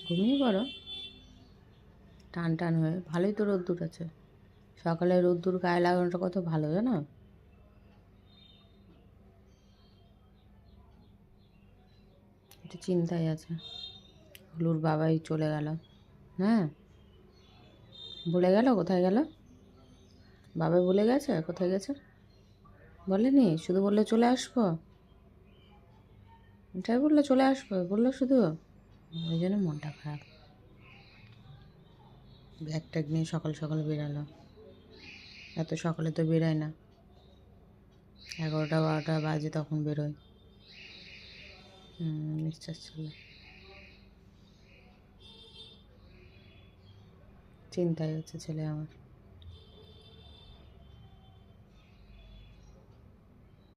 ঘুমিয়ে পড়ো টান টান হয়ে। ভালোই তো রোদ্দুর আছে, সকালে রোদ্দুর গায়ে লাগানোটা কত ভালো জানো। একটু চিন্তায় আছে, হুলুর বাবাই চলে গেল। হ্যাঁ, ভুলে গেল কোথায় গেল, বাবা ভুলে গেছে কোথায় গেছে, বলেনি, শুধু বললে চলে আসবো, এটাই বললো চলে আসবো, বললো শুধু, ওই জন্য মনটা খারাপ। ব্যাগ ট্যাগ নিয়ে সকাল সকাল বেরালো, এত সকালে তো বেরোয় না, 11টা 12টা বাজে তখন বেরোয়। নিশ্চয় ছিল, চিন্তায় হচ্ছে ছেলে আমার।